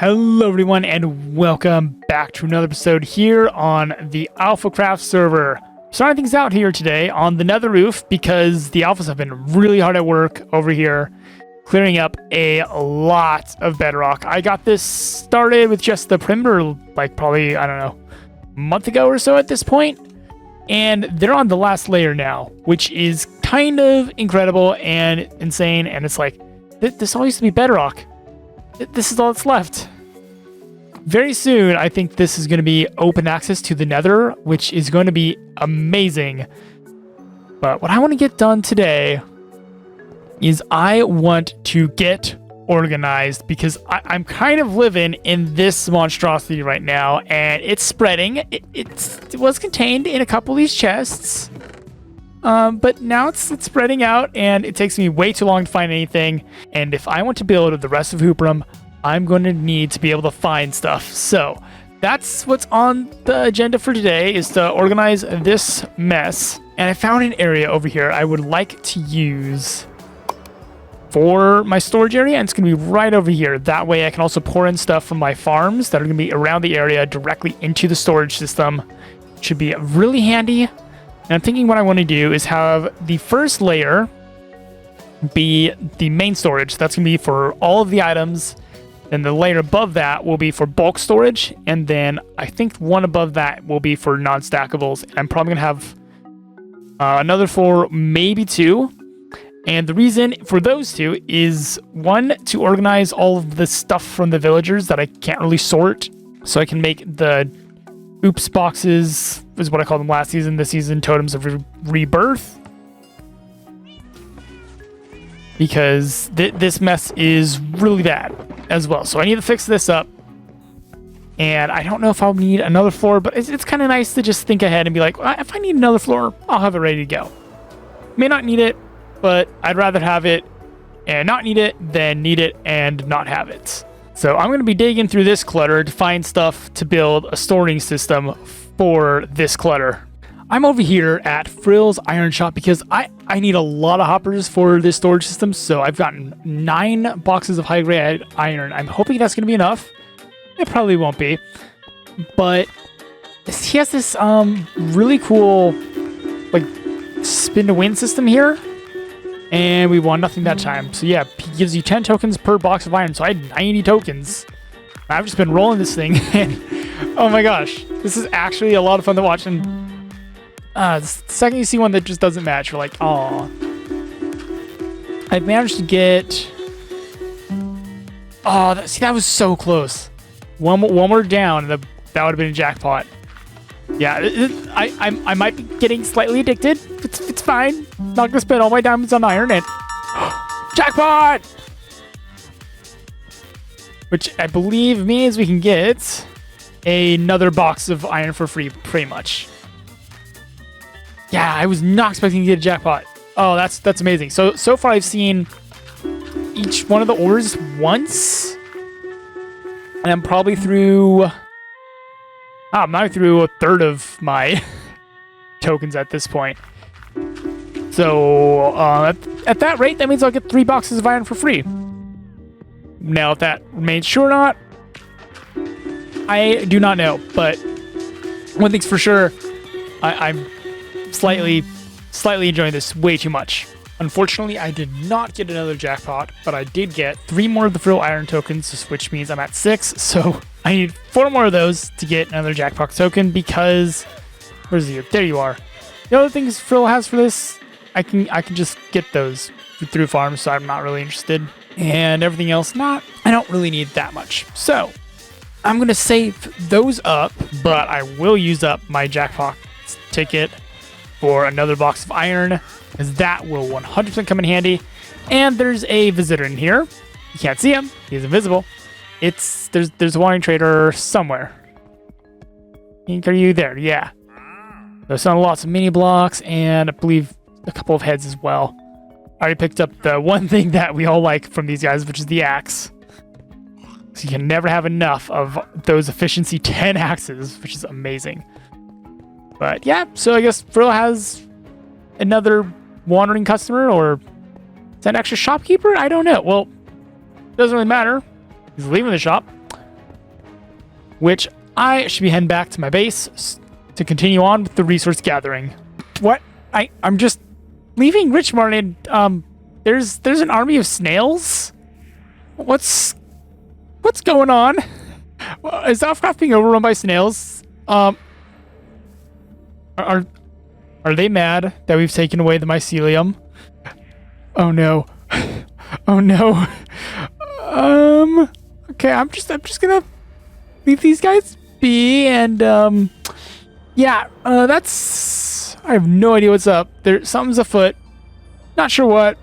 Hello everyone and welcome back to another episode here on the Alphacraft server. Starting things out here today on the nether roof because the alphas have been really hard at work over here clearing up a lot of bedrock. I got this started with just the perimeter like probably, I don't know, a month ago or so at this point. And they're on the last layer now, which is kind of incredible and insane. And it's like, this all used to be bedrock. This is all that's left. Very soon, I think this is going to be open access to the nether, which is going to be amazing. But what I want to get done today is I want to get organized because I'm kind of living in this monstrosity right now, and it's spreading. It was contained in a couple of these chests, but now it's spreading out, and it takes me way too long to find anything. And if I want to build the rest of Hooperum, I'm going to need to be able to find stuff. So that's what's on the agenda for today, is to organize this mess. And I found an area over here I would like to use for my storage area, and it's going to be right over here. That way I can also pour in stuff from my farms that are going to be around the area directly into the storage system. It should be really handy. And I'm thinking what I want to do is have the first layer be the main storage. That's going to be for all of the items. Then the layer above that will be for bulk storage. And then I think one above that will be for non-stackables. I'm probably going to have another for maybe two. And the reason for those two is, one, to organize all of the stuff from the villagers that I can't really sort. So I can make the oops boxes, is what I called them last season, this season, totems of rebirth. Because this mess is really bad as well. So I need to fix this up. And I don't know if I'll need another floor, but it's kind of nice to just think ahead and be like, well, if I need another floor, I'll have it ready to go. May not need it, but I'd rather have it and not need it than need it and not have it. So I'm going to be digging through this clutter to find stuff to build a storing system for this clutter. I'm over here at Fril's iron shop because I need a lot of hoppers for this storage system. So I've gotten 9 boxes of high grade iron. I'm hoping that's going to be enough. It probably won't be, but he has this really cool like spin to win system here. And we won nothing that time. So yeah, he gives you 10 tokens per box of iron. So I had 90 tokens. I've just been rolling this thing. And oh my gosh, this is actually a lot of fun to watch. And the second you see one that just doesn't match, you're like, aw. I've managed to get... Oh, see, that was so close. One more down, and that would have been a jackpot. Yeah, I might be getting slightly addicted. It's fine. Not gonna spend all my diamonds on iron and jackpot, which I believe means we can get another box of iron for free, pretty much. Yeah, I was not expecting to get a jackpot. Oh, that's amazing. So far I've seen each one of the ores once, and I'm probably through. I'm not through a third of my tokens at this point. So at that rate, that means I'll get 3 boxes of iron for free. Now, if that remains true or not, I do not know. But one thing's for sure, I'm slightly enjoying this way too much. Unfortunately, I did not get another jackpot, but I did get 3 more of the Fril iron tokens, which means I'm at 6. So I need 4 more of those to get another jackpot token because... Where's you? There you are. The other things Fril has for this, I can just get those through farms, so I'm not really interested. And everything else, I don't really need that much. So I'm going to save those up, but I will use up my jackpot ticket for another box of iron, because that will 100% come in handy. And there's a visitor in here. You can't see him. He's invisible. There's a wandering trader somewhere. Are you there? Yeah. There's lots of mini blocks, and I believe a couple of heads as well. I already picked up the one thing that we all like from these guys, which is the axe. So you can never have enough of those efficiency 10 axes, which is amazing. But yeah, so I guess Fril has another wandering customer, or is that an extra shopkeeper? I don't know. Well, doesn't really matter. He's leaving the shop. which I should be heading back to my base to continue on with the resource gathering. What? I'm just leaving Richmond and there's an army of snails? What's going on? Is Alphacraft being overrun by snails? Are they mad that we've taken away the mycelium? Oh no. Oh no. Okay, I'm just gonna leave these guys be and yeah, I have no idea what's up. Something's afoot. Not sure what.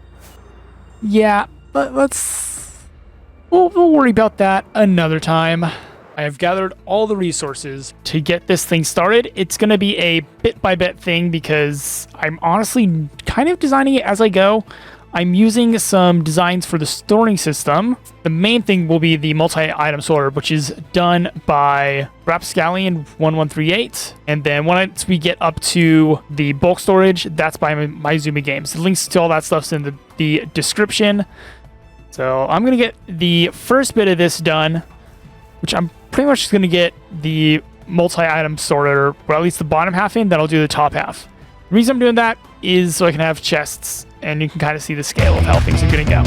Yeah, but we'll worry about that another time. I have gathered all the resources to get this thing started. It's going to be a bit-by-bit thing because I'm honestly kind of designing it as I go. I'm using some designs for the storing system. The main thing will be the multi-item sorter, which is done by Rapscallion 1138. And then once we get up to the bulk storage, that's by Mizumi Games. The links to all that stuff's in the description. So I'm going to get the first bit of this done, which I'm pretty much just going to get the multi-item sorter, or at least the bottom half in, then I'll do the top half. The reason I'm doing that is so I can have chests, and you can kind of see the scale of how things are going to go.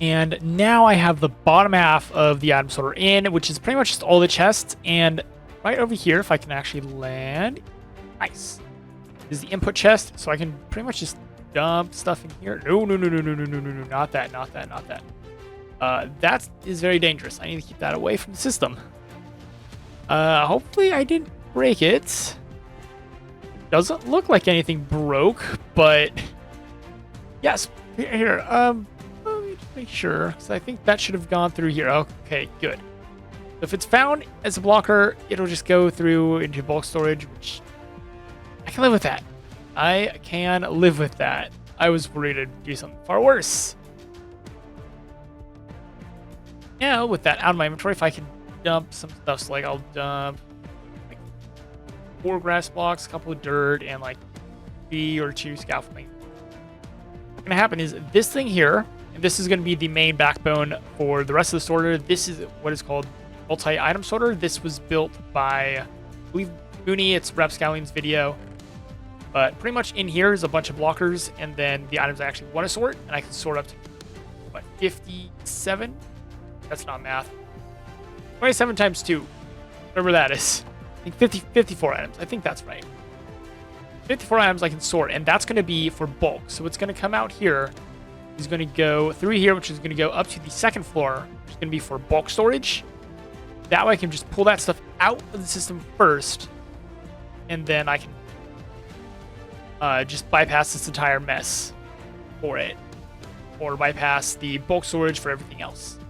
And now I have the bottom half of the item sorter in, which is pretty much just all the chests. And right over here, if I can actually land, nice, is the input chest. So I can pretty much just dump stuff in here. No, not that. That is very dangerous. I need to keep that away from the system. Hopefully I didn't break it. Doesn't look like anything broke, but yes, here, let me just make sure, because I think that should have gone through here. Okay, good. So if it's found as a blocker, it'll just go through into bulk storage, which I can live with that. I can live with that. I was worried to do something far worse. Now, with that out of my inventory, if I can dump some stuff, so like I'll dump like 4 grass blocks, a couple of dirt, and like 3 or 2 scaffolding. What's gonna happen is this thing here, and this is going to be the main backbone for the rest of the sorter. This is what is called multi-item sorter. This was built by, I believe, Mooney. It's Rapscallion's video. But pretty much in here is a bunch of blockers, and then the items I actually want to sort, and I can sort up to, what, 57? That's not math. 27 times 2. Whatever that is. I think 54 items. I think that's right. 54 items I can sort, and that's going to be for bulk. So it's going to come out here. Is going to go through here, which is going to go up to the second floor, which is going to be for bulk storage. That way I can just pull that stuff out of the system first, and then I can just bypass this entire mess for it, or bypass the bulk storage for everything else.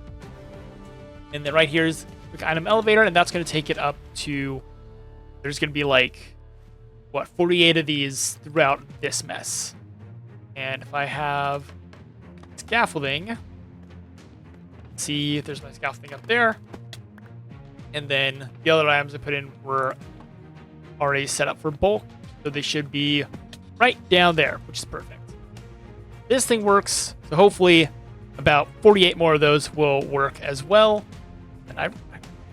And then right here is the quick item elevator, and that's going to take it up to, there's going to be like, what, 48 of these throughout this mess. And if I have scaffolding, see if there's my scaffolding up there, and then the other items I put in were already set up for bulk, so they should be right down there, which is perfect. This thing works, so hopefully about 48 more of those will work as well. And I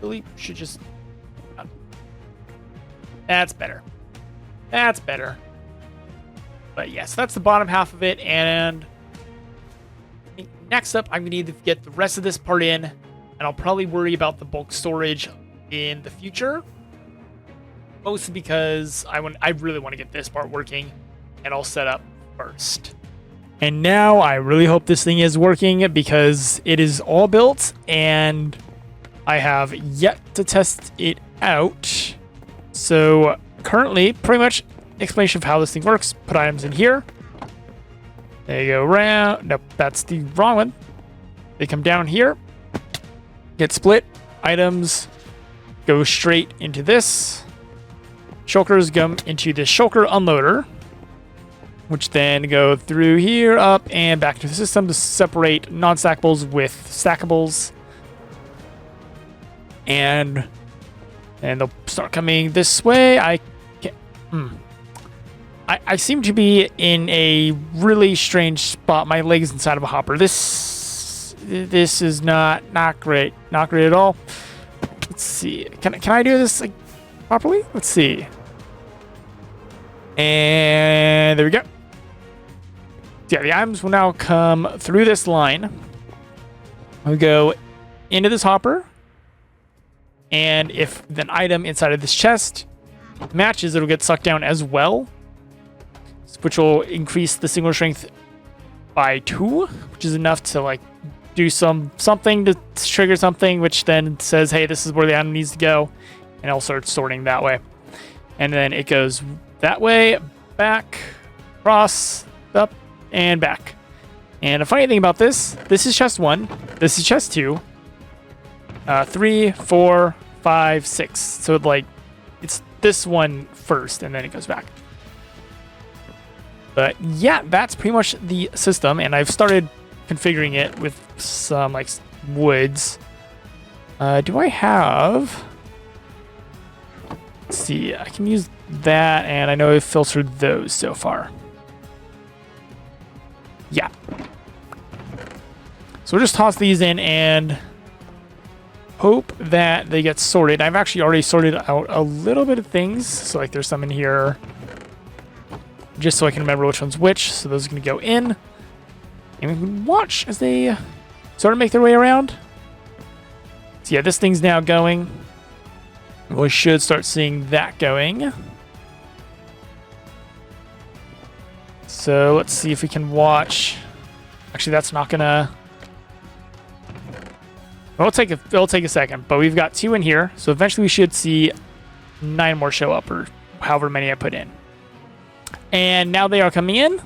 really should just, that's better, but yes, that's the bottom half of it. And next up, I'm going to need to get the rest of this part in, and I'll probably worry about the bulk storage in the future. Mostly because I really want to get this part working, and I'll set up first. And now I really hope this thing is working, because it is all built, and I have yet to test it out. So currently, pretty much explanation of how this thing works. Put items in here. There you go, around. Nope, that's the wrong one. They come down here, get split. Items go straight into this. Shulkers go into the Shulker Unloader, which then go through here, up, and back to the system to separate non-stackables with stackables. And they'll start coming this way. I seem to be in a really strange spot. My leg is inside of a hopper. This is not great. Not great at all. Let's see. Can I do this like properly? Let's see. And there we go. Yeah, the items will now come through this line. We'll go into this hopper. And if an item inside of this chest matches, it'll get sucked down as well, which will increase the single strength by 2, which is enough to like do something to trigger something, which then says, hey, this is where the item needs to go, and it'll start sorting that way. And then it goes that way, back, across, up, and back. And the funny thing about this is chest 1, this is chest 2, 3, 4, 5, 6. So like it's this one first, and then it goes back. But yeah, that's pretty much the system, and I've started configuring it with some like woods. Do I have? Let's see. I can use that, and I know I've filtered those so far. Yeah. So we'll just toss these in and hope that they get sorted. I've actually already sorted out a little bit of things. So like there's some in here just so I can remember which one's which. So those are going to go in. And we can watch as they sort of make their way around. So yeah, this thing's now going. We should start seeing that going. So let's see if we can watch. Actually, that's not gonna. It'll take a second, but we've got 2 in here, so eventually we should see 9 more show up, or however many I put in. And now they are coming in,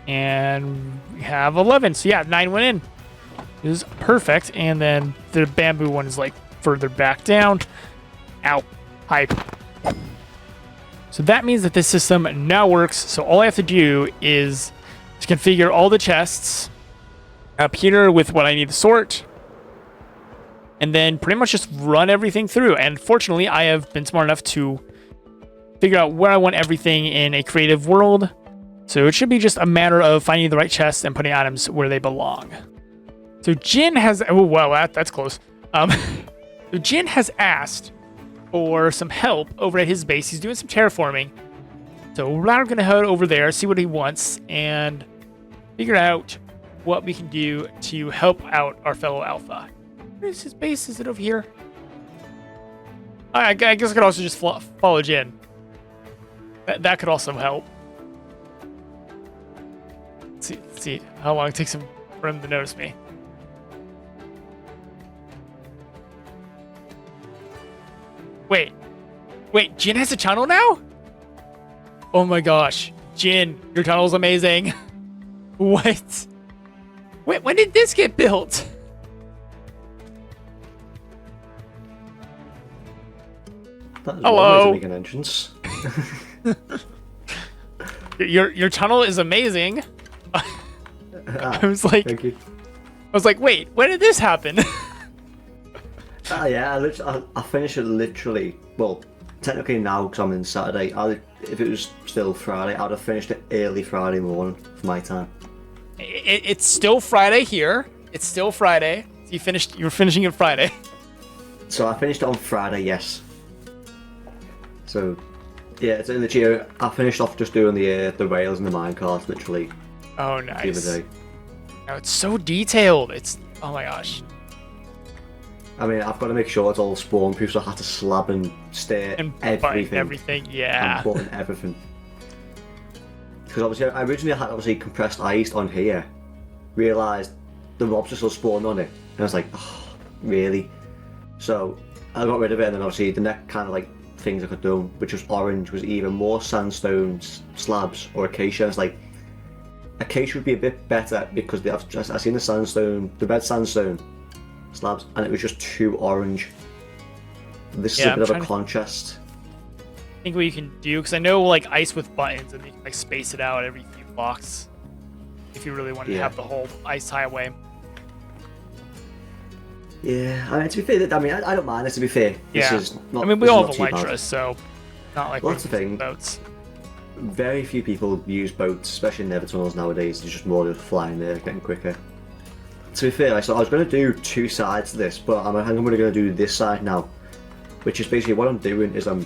and we have 11. So yeah, 9 went in. It is perfect. And then the bamboo one is like further back down. Ow. Hi. So that means that this system now works. So all I have to do is to configure all the chests up here with what I need to sort, and then pretty much just run everything through. And fortunately, I have been smart enough to figure out where I want everything in a creative world. So it should be just a matter of finding the right chests and putting items where they belong. So Jin has... Oh, wow, that's close. So Jin has asked for some help over at his base. He's doing some terraforming. So we're now going to head over there, see what he wants, and figure out what we can do to help out our fellow Alpha. Where's his base? Is it over here? I guess I could also just follow Jin. That could also help. Let's see how long it takes for him to notice me. Wait, Jin has a tunnel now? Oh my gosh. Jin, your tunnel's amazing. What? Wait, when did this get built? Hello. Make an entrance. Your tunnel is amazing. I was like, thank you. I was like, wait, when did this happen? Yeah, I finished it literally. Well, technically now because I'm in Saturday. If it was still Friday, I'd have finished it early Friday morning for my time. It's still Friday here. It's still Friday. So you were finishing it Friday. So I finished it on Friday, yes. So yeah, it's in the geo. I finished off just doing the rails and the minecart literally. Oh, nice. The other day. Oh, it's so detailed. Oh my gosh. I mean, I've got to make sure it's all spawn proof, so I had to slab and stair and everything. Yeah. And button everything. Because obviously, I originally had compressed ice on here. Realised the mobs are still spawned on it, and I was like, oh, really? So I got rid of it, and then obviously the next kind of like things I could do, which was orange, was either more sandstone slabs or acacia. It's like, acacia would be a bit better because I've seen the red sandstone slabs, and it was just too orange. This is a bit of a contrast. I think what you can do, because I know like ice with buttons, and you can like space it out every few blocks if you really wanted to have the whole ice highway. Yeah, I mean, to be fair, I don't mind this, to be fair. Yeah. This is not, I mean, we all have Elytra, so not like we're using boats. Very few people use boats, especially in nether tunnels nowadays. It's just more just flying there, getting quicker. To be fair, so I was going to do two sides to this, but I think I'm going to do this side now, which is basically what I'm doing is I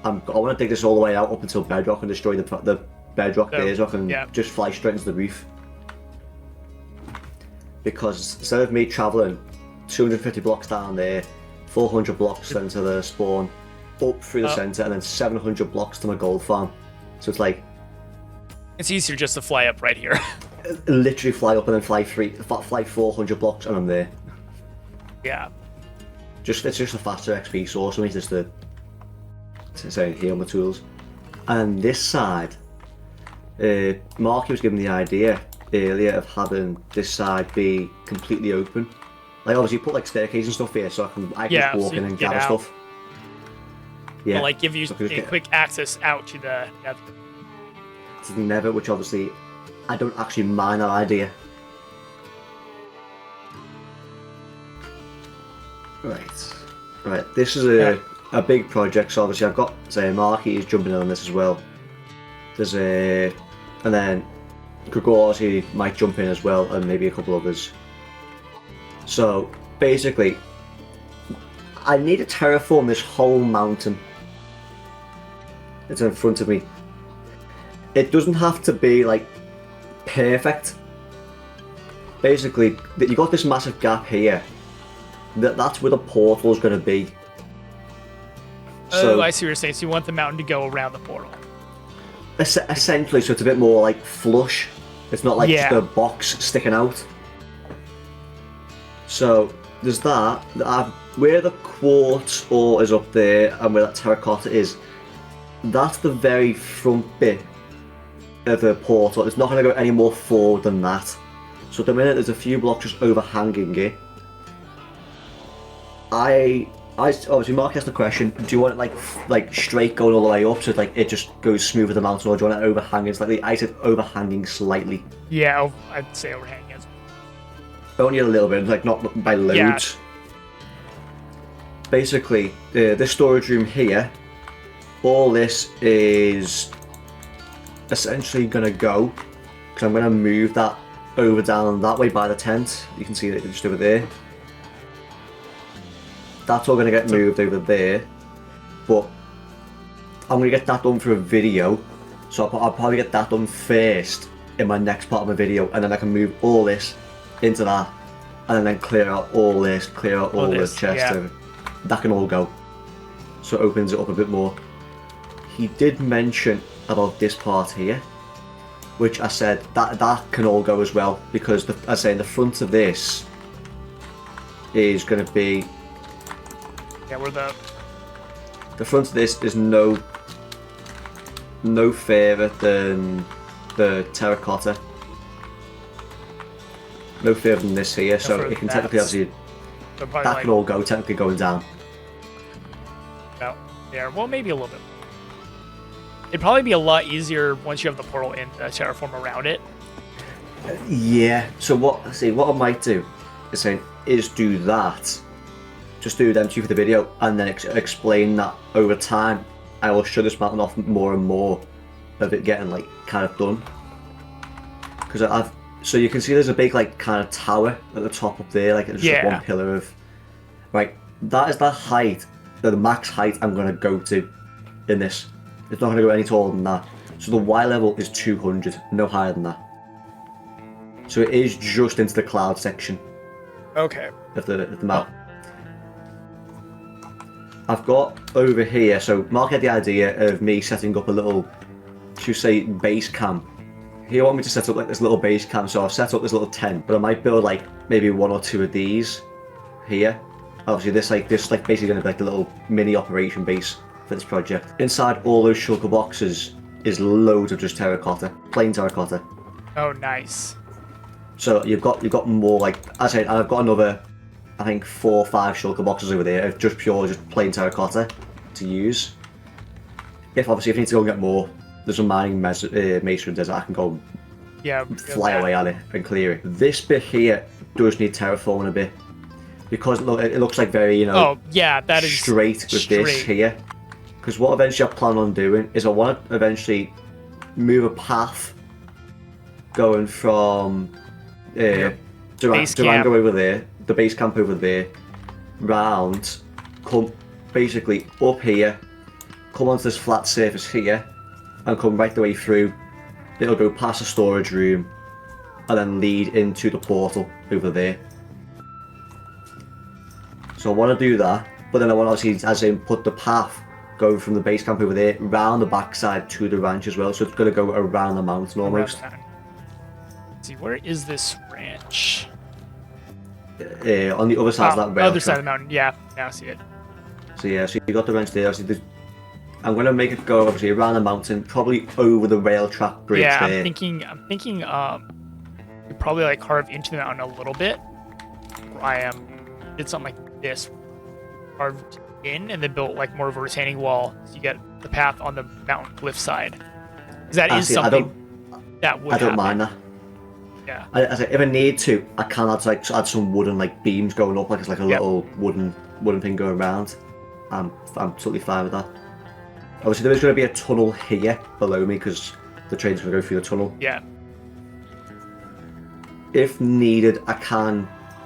want to dig this all the way out up until bedrock and destroy the bedrock there so I can just fly straight into the roof. Because instead of me travelling 250 blocks down there, 400 blocks then to the spawn, up through the centre, and then 700 blocks to my gold farm. So it's like... It's easier just to fly up right here. Literally fly up and then fly 400 blocks and I'm there. Yeah. It's just a faster XP source for me just to say heal my tools. And this side, Marki was given the idea earlier of having this side be completely open. Like obviously put like staircases and stuff here so I can just walk in and gather stuff. Yeah. But like give you quick access out to the nether. To the nether, which obviously I don't actually mind that idea. Right. This is a big project, so obviously I've got Marki is jumping in on this as well. There's and then Gregor might jump in as well, and maybe a couple others. So basically, I need to terraform this whole mountain. It's in front of me. It doesn't have to be like perfect. Basically, you got this massive gap here. That's where the portal is going to be. So, I see what you're saying. So you want the mountain to go around the portal. Essentially, so it's a bit more like flush. It's not like just a box sticking out. So there's that. Where the quartz ore is up there and where that terracotta is, that's the very front bit of the portal. It's not going to go any more forward than that. So at the minute there's a few blocks just overhanging it. I obviously Mark asked the question, do you want it like straight going all the way up so it just goes smooth as the mountain, or do you want it overhanging slightly? I said overhanging slightly. Yeah, I'd say overhanging as well. Only a little bit, like not by loads. Yeah. Basically, this storage room here, all this is essentially going to go, because I'm going to move that over down that way by the tent. You can see it just over there. That's all going to get moved over there, but I'm going to get that done for a video, so I'll probably get that done first in my next part of my video, and then I can move all this into that, and then clear out all this, clear out all this chest, and that can all go. So it opens it up a bit more. He did mention about this part here, which I said that can all go as well, because I say in the front of this is going to be. Yeah, where the front of this is no further than the terracotta. No further than this here, so it can technically obviously that can all go technically going down. About there, well maybe a little bit. It'd probably be a lot easier once you have the portal in the terraform around it. Yeah. So what I might do is do that. Just do them two for the video, and then explain that over time I will show this mountain off more and more of it getting like kind of done. Because so you can see there's a big like kind of tower at the top up there, like it's just one pillar of. Right, that is the height, the max height I'm going to go to in this. It's not going to go any taller than that. So the Y level is 200, no higher than that. So it is just into the cloud section. Okay. Of the map. I've got over here, so Mark had the idea of me setting up a little, should we say, base camp. He wanted me to set up like this little base camp, so I've set up this little tent, but I might build like maybe one or two of these here. Obviously this basically going to be like the little mini operation base for this project. Inside all those shulker boxes is loads of just terracotta, plain terracotta. Oh, nice. So you've got more, like I said, I've got another, I think 4 or 5 shulker boxes over there, just plain terracotta to use. If you need to go and get more, there's a mining masonry desert. I can go fly away at it and clear it. This bit here does need terraforming a bit because it looks like very, oh yeah, that is straight with this here. Because what eventually I plan on doing is I want to eventually move a path going from Durango over there, the base camp over there, round, come basically up here, come onto this flat surface here, and come right the way through. It'll go past the storage room, and then lead into the portal over there. So I want to do that, but then I want to obviously, put the path going from the base camp over there, round the backside to the ranch as well, so it's going to go around the mountain almost. See, where is this ranch? On the other side of that rail other side of the mountain, yeah. Now I see it. So yeah, so you got the ranch there. Obviously, I'm going to make it go obviously around the mountain, probably over the rail track bridge there. I'm thinking, you probably like carve into the mountain a little bit. Where did something like this, carved in, and then built like more of a retaining wall, so you get the path on the mountain cliff side. Because that is something that would happen. I don't mind that. Yeah. If I need to, I can add some wooden like beams going up, like it's like a little wooden thing going around. I'm totally fine with that. Obviously, there is going to be a tunnel here below me because the train's going to go through the tunnel. Yeah. If needed,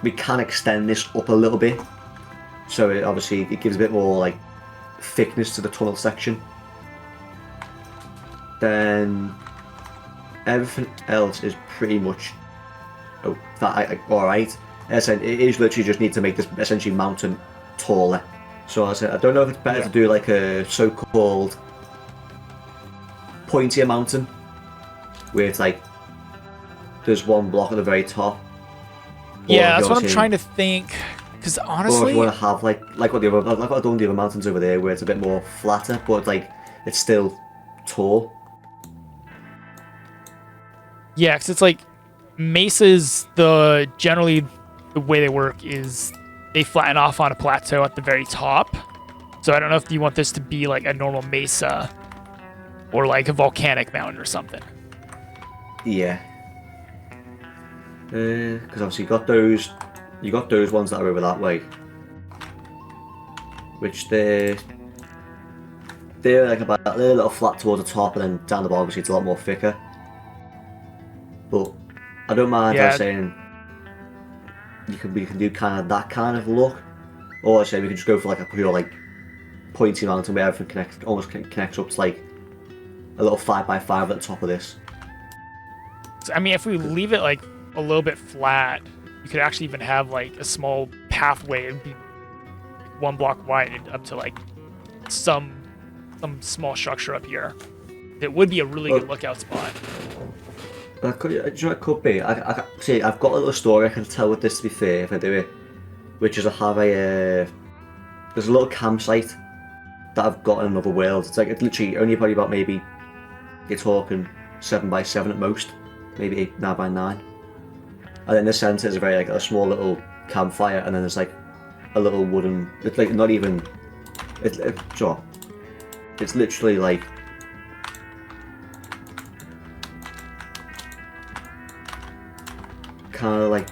we can extend this up a little bit, so it gives a bit more like thickness to the tunnel section. Then everything else is pretty much alright. As I said, it is literally just need to make this essentially mountain taller. So as I said, I don't know if it's better to do like a so-called pointier mountain, where it's like there's one block at the very top. Yeah, that's what I'm trying to think. Because honestly, or if you want to have like what I've done with the other mountains over there, where it's a bit more flatter, but it's still tall. Yeah, because it's like mesas. Generally the way they work is they flatten off on a plateau at the very top. So I don't know if you want this to be like a normal mesa or like a volcanic mountain or something. Yeah. Because obviously you got those ones that are over that way, which they're like about a little flat towards the top, and then down the bottom obviously it's a lot more thicker. But I don't mind saying we can do kind of that kind of look, or I say we can just go for like a pure like pointy mountain where everything almost connects up to like a little 5x5 at the top of this. I mean, if we leave it like a little bit flat, you could actually even have like a small pathway and be 1 block wide up to like some small structure up here. It would be a really good lookout spot. Do you know what it could be? I've got a little story I can tell with this, to be fair, if I do it, which is there's a little campsite that I've got in another world. It's literally only probably about maybe, you're talking 7x7 at most, maybe 9x9. And in the centre is a very like a small little campfire, and then there's like a little wooden. It's like not even. It's literally like kind of like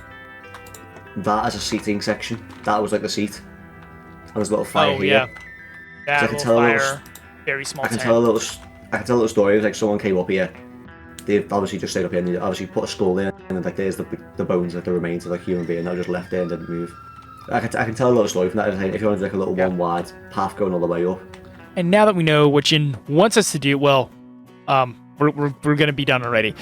that as a seating section. That was like the seat, and there's a little fire here. Yeah, that so little fire, very small. I can tell a little story. It was like someone came up here. They've obviously just stayed up here and they obviously put a skull in, and like there's the bones, like the remains of like human being that were just left there and didn't move. I can tell a little story from that. If you want to do like a little one wide path going all the way up. And now that we know what Jin wants us to do, well, we're gonna be done already.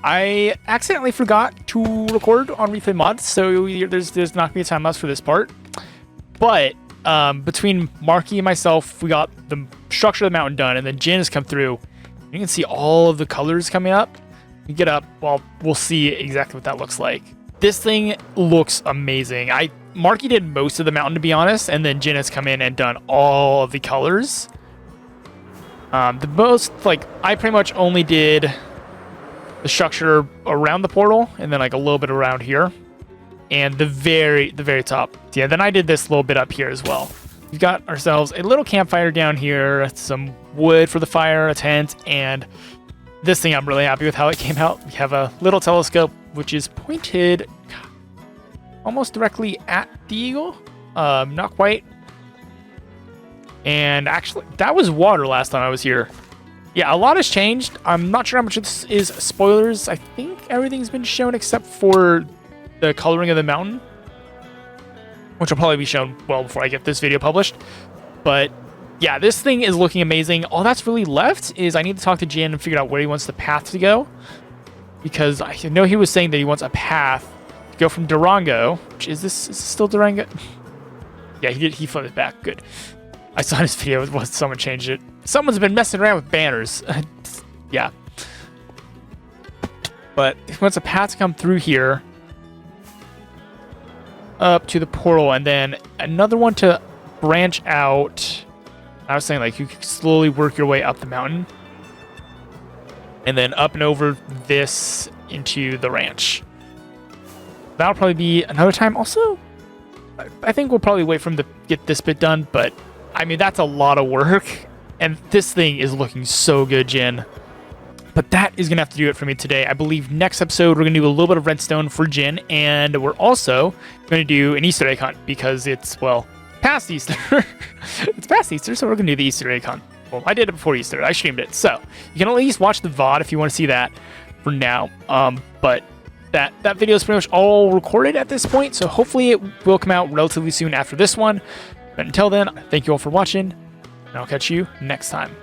I accidentally forgot to record on Replay Mods, so there's not gonna be a time lapse for this part. But between Marki and myself, we got the structure of the mountain done, and then Jin has come through. You can see all of the colors coming up. You get up, well, we'll see exactly what that looks like. This thing looks amazing. Marki did most of the mountain, to be honest, and then Jin has come in and done all of the colors. The most, like, I pretty much only did the structure around the portal, and then like a little bit around here, and the very top. Yeah, then I did this little bit up here as well. We've got ourselves a little campfire down here, some wood for the fire, a tent, and this thing I'm really happy with how it came out. We have a little telescope which is pointed almost directly at the eagle. Not quite. And actually, that was water last time I was here. Yeah, a lot has changed. I'm not sure how much of this is spoilers. I think everything's been shown except for the coloring of the mountain, which will probably be shown well before I get this video published. But yeah, this thing is looking amazing. All that's really left is I need to talk to Jan and figure out where he wants the path to go, because I know he was saying that he wants a path to go from Durango, which is this still Durango? Yeah, he flipped it back. Good. I saw this video was someone changed it. Someone's been messing around with banners. Yeah. But he wants a path to come through here up to the portal, and then another one to branch out. I was saying, like, you can slowly work your way up the mountain and then up and over this into the ranch. That'll probably be another time. Also, I think we'll probably wait for him to get this bit done, but I mean, that's a lot of work, and this thing is looking so good, Jin. But that is going to have to do it for me today. I believe next episode we're going to do a little bit of redstone for Jin, and we're also going to do an Easter egg hunt because it's, well, past Easter. It's past Easter, so we're going to do the Easter egg hunt. Well, I did it before Easter. I streamed it, so you can at least watch the VOD if you want to see that for now. But that video is pretty much all recorded at this point, so hopefully it will come out relatively soon after this one. But until then, thank you all for watching, and I'll catch you next time.